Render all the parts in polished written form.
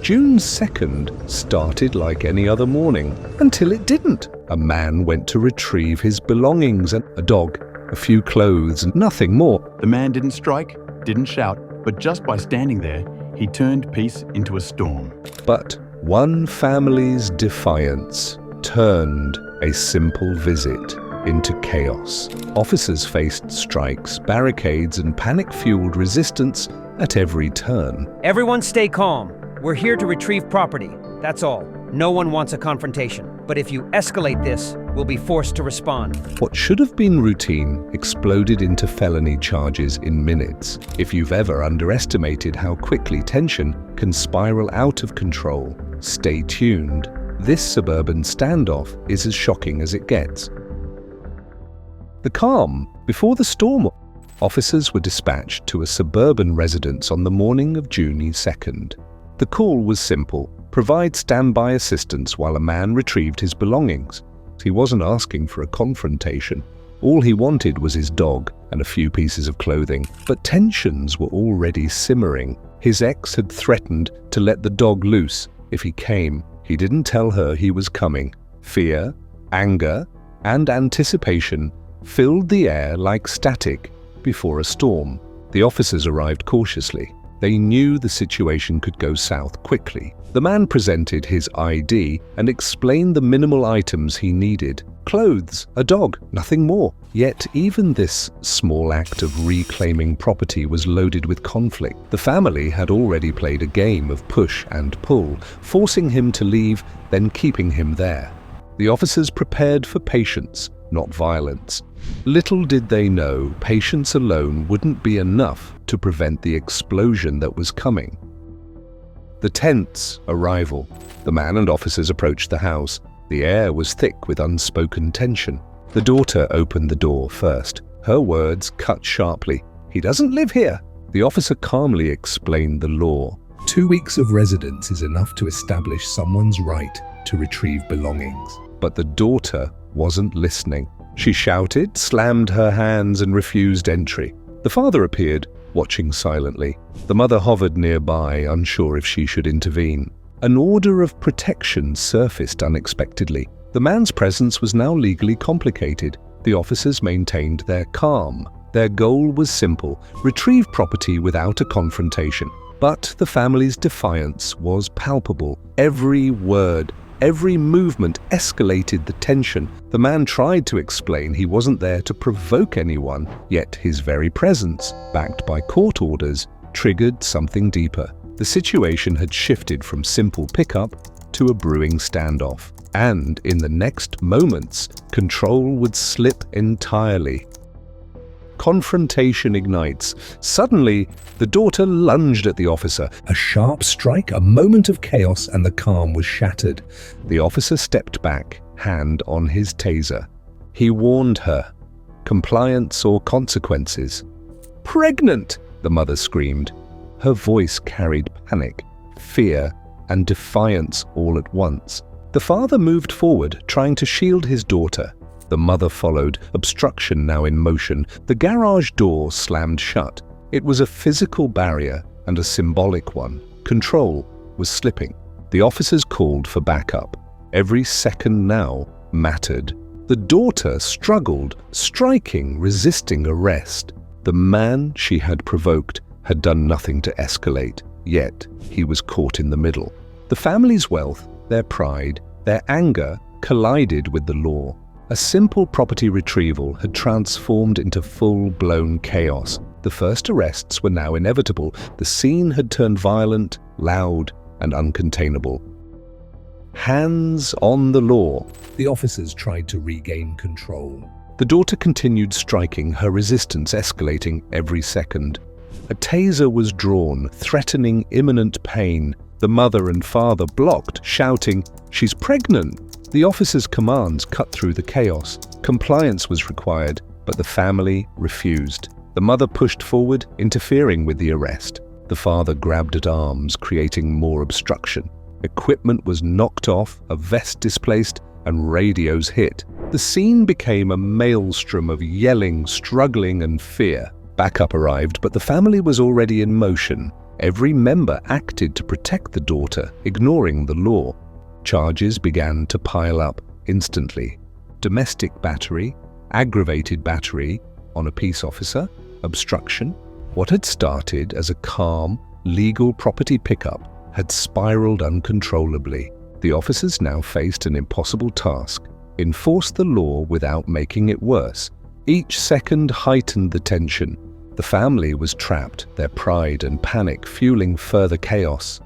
June 2nd started like any other morning, until it didn't. A man went to retrieve his belongings, and a dog, a few clothes, and nothing more. The man didn't strike, didn't shout, but just by standing there, he turned peace into a storm. But one family's defiance turned a simple visit into chaos. Officers faced strikes, barricades, and panic-fueled resistance at every turn. Everyone stay calm. We're here to retrieve property. That's all. No one wants a confrontation. But if you escalate this, we'll be forced to respond. What should have been routine exploded into felony charges in minutes. If you've ever underestimated how quickly tension can spiral out of control, stay tuned. This suburban standoff is as shocking as it gets. The calm before the storm. Officers were dispatched to a suburban residence on the morning of June 2nd. The call was simple: provide standby assistance while a man retrieved his belongings. He wasn't asking for a confrontation. All he wanted was his dog and a few pieces of clothing. But tensions were already simmering. His ex had threatened to let the dog loose if he came. He didn't tell her he was coming. Fear, anger, and anticipation filled the air like static before a storm. The officers arrived cautiously. They knew the situation could go south quickly. The man presented his ID and explained the minimal items he needed. Clothes, a dog, nothing more. Yet even this small act of reclaiming property was loaded with conflict. The family had already played a game of push and pull, forcing him to leave, then keeping him there. The officers prepared for patience, not violence. Little did they know patience alone wouldn't be enough to prevent the explosion that was coming. The tense arrival. The man and officers approached the house. The air was thick with unspoken tension. The daughter opened the door first. Her words cut sharply. "He doesn't live here." The officer calmly explained the law. 2 weeks of residence is enough to establish someone's right to retrieve belongings. But the daughter wasn't listening. She shouted, slammed her hands, and refused entry. The father appeared, watching silently. The mother hovered nearby, unsure if she should intervene. An order of protection surfaced unexpectedly. The man's presence was now legally complicated. The officers maintained their calm. Their goal was simple: retrieve property without a confrontation. But the family's defiance was palpable. Every word, every movement escalated the tension. The man tried to explain he wasn't there to provoke anyone, yet his very presence, backed by court orders, triggered something deeper. The situation had shifted from simple pickup to a brewing standoff, and in the next moments, control would slip entirely. Confrontation ignites. Suddenly, the daughter lunged at the officer. A sharp strike, a moment of chaos, and the calm was shattered. The officer stepped back, hand on his taser. He warned her. Compliance or consequences. "Pregnant!" the mother screamed. Her voice carried panic, fear, and defiance all at once. The father moved forward, trying to shield his daughter. The mother followed, obstruction now in motion. The garage door slammed shut. It was a physical barrier and a symbolic one. Control was slipping. The officers called for backup. Every second now mattered. The daughter struggled, striking, resisting arrest. The man she had provoked had done nothing to escalate, yet he was caught in the middle. The family's wealth, their pride, their anger collided with the law. A simple property retrieval had transformed into full-blown chaos. The first arrests were now inevitable. The scene had turned violent, loud, and uncontainable. Hands on the law. The officers tried to regain control. The daughter continued striking, her resistance escalating every second. A taser was drawn, threatening imminent pain. The mother and father blocked, shouting, "She's pregnant!" The officer's commands cut through the chaos. Compliance was required, but the family refused. The mother pushed forward, interfering with the arrest. The father grabbed at arms, creating more obstruction. Equipment was knocked off, a vest displaced, and radios hit. The scene became a maelstrom of yelling, struggling, and fear. Backup arrived, but the family was already in motion. Every member acted to protect the daughter, ignoring the law. Charges began to pile up instantly. Domestic battery, aggravated battery on a peace officer, obstruction. What had started as a calm, legal property pickup had spiraled uncontrollably. The officers now faced an impossible task: enforce the law without making it worse. Each second heightened the tension. The family was trapped, their pride and panic fueling further chaos.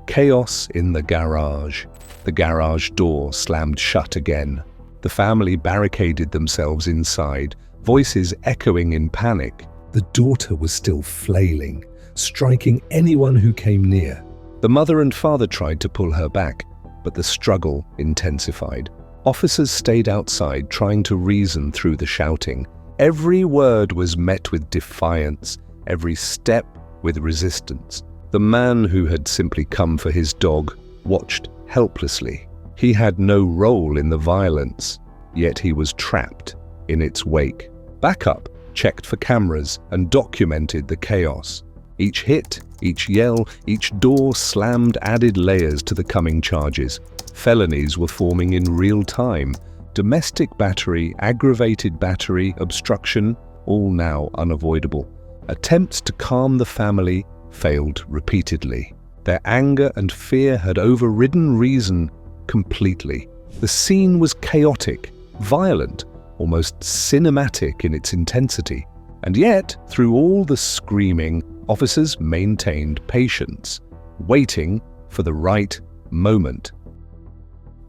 Chaos in the garage. The garage door slammed shut again. The family barricaded themselves inside, voices echoing in panic. The daughter was still flailing, striking anyone who came near. The mother and father tried to pull her back, but the struggle intensified. Officers stayed outside, trying to reason through the shouting. Every word was met with defiance, every step with resistance. The man who had simply come for his dog watched helplessly. He had no role in the violence, yet he was trapped in its wake. Backup checked for cameras and documented the chaos. Each hit, each yell, each door slammed added layers to the coming charges. Felonies were forming in real time. Domestic battery, aggravated battery, obstruction, all now unavoidable. Attempts to calm the family failed repeatedly. Their anger and fear had overridden reason completely. The scene was chaotic, violent, almost cinematic in its intensity. And yet, through all the screaming, officers maintained patience, waiting for the right moment.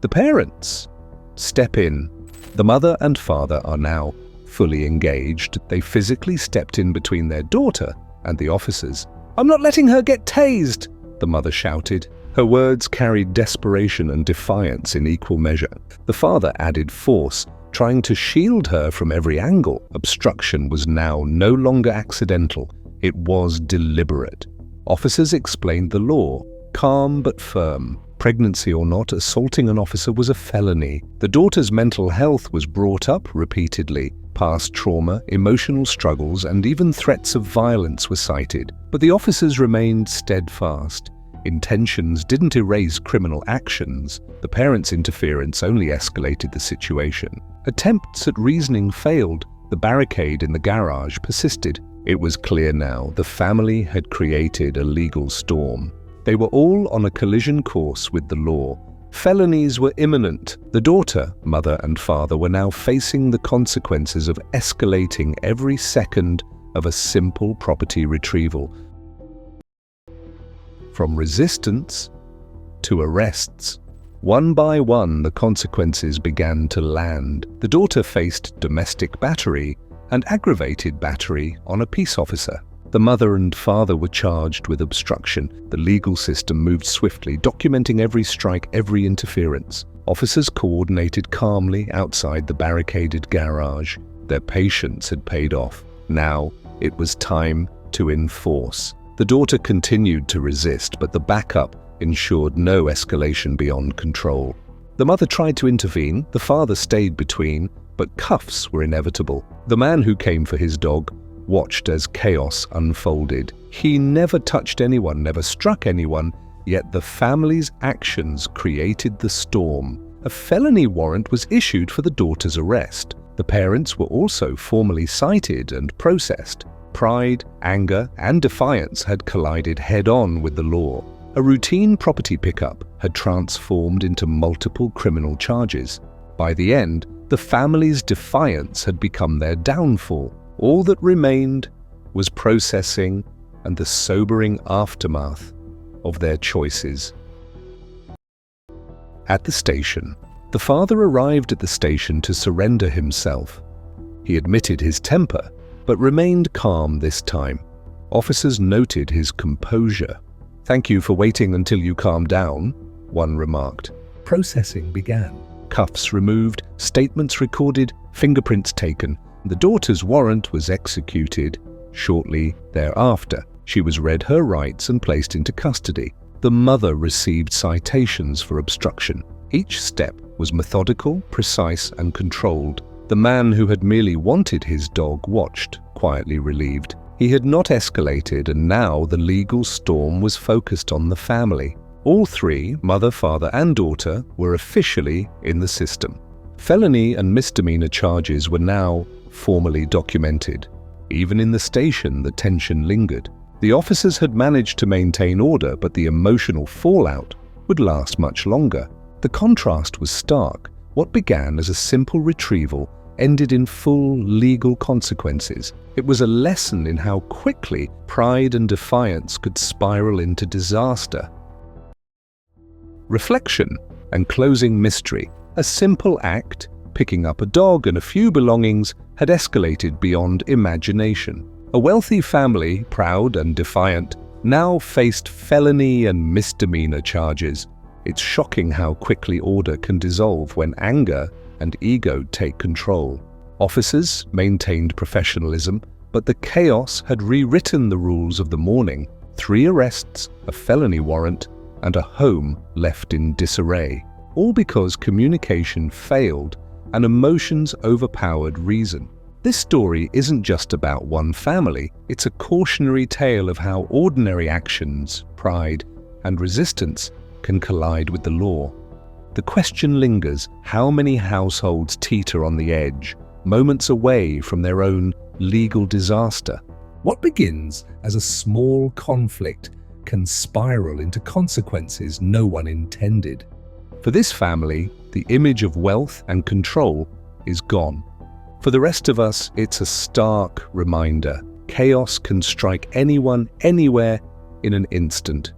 The parents step in. The mother and father are now fully engaged. They physically stepped in between their daughter and the officers. "I'm not letting her get tased," the mother shouted. Her words carried desperation and defiance in equal measure. The father added force, trying to shield her from every angle. Obstruction was now no longer accidental. It was deliberate. Officers explained the law, calm but firm. Pregnancy or not, assaulting an officer was a felony. The daughter's mental health was brought up repeatedly. Past trauma, emotional struggles, and even threats of violence were cited. But the officers remained steadfast. Intentions didn't erase criminal actions. The parents' interference only escalated the situation. Attempts at reasoning failed. The barricade in the garage persisted. It was clear now the family had created a legal storm. They were all on a collision course with the law. Felonies were imminent. The daughter, mother, and father were now facing the consequences of escalating every second of a simple property retrieval. From resistance to arrests. One by one, the consequences began to land. The daughter faced domestic battery and aggravated battery on a peace officer. The mother and father were charged with obstruction. The legal system moved swiftly, documenting every strike, every interference. Officers coordinated calmly outside the barricaded garage. Their patience had paid off. Now it was time to enforce. The daughter continued to resist, but the backup ensured no escalation beyond control. The mother tried to intervene, the father stayed between, but cuffs were inevitable. The man who came for his dog watched as chaos unfolded. He never touched anyone, never struck anyone, yet the family's actions created the storm. A felony warrant was issued for the daughter's arrest. The parents were also formally cited and processed. Pride, anger, and defiance had collided head-on with the law. A routine property pickup had transformed into multiple criminal charges. By the end, the family's defiance had become their downfall. All that remained was processing and the sobering aftermath of their choices. At the station, the father arrived at the station to surrender himself. He admitted his temper, but remained calm this time. Officers noted his composure. "Thank you for waiting until you calmed down," one remarked. Processing began. Cuffs removed, statements recorded, fingerprints taken. The daughter's warrant was executed. Shortly thereafter, she was read her rights and placed into custody. The mother received citations for obstruction. Each step was methodical, precise, and controlled. The man who had merely wanted his dog watched, quietly relieved. He had not escalated, and now the legal storm was focused on the family. All three, mother, father, and daughter, were officially in the system. Felony and misdemeanor charges were now formally documented. Even in the station, the tension lingered. The officers had managed to maintain order, but the emotional fallout would last much longer. The contrast was stark. What began as a simple retrieval ended in full legal consequences. It was a lesson in how quickly pride and defiance could spiral into disaster. Reflection and closing mystery. A simple act, picking up a dog and a few belongings, had escalated beyond imagination. A wealthy family, proud and defiant, now faced felony and misdemeanor charges. It's shocking how quickly order can dissolve when anger and ego take control. Officers maintained professionalism, but the chaos had rewritten the rules of the morning. 3 arrests, a felony warrant, and a home left in disarray. All because communication failed and emotions overpowered reason. This story isn't just about one family, it's a cautionary tale of how ordinary actions, pride, and resistance can collide with the law. The question lingers: how many households teeter on the edge, moments away from their own legal disaster? What begins as a small conflict can spiral into consequences no one intended. For this family, the image of wealth and control is gone. For the rest of us, it's a stark reminder. Chaos can strike anyone, anywhere, in an instant.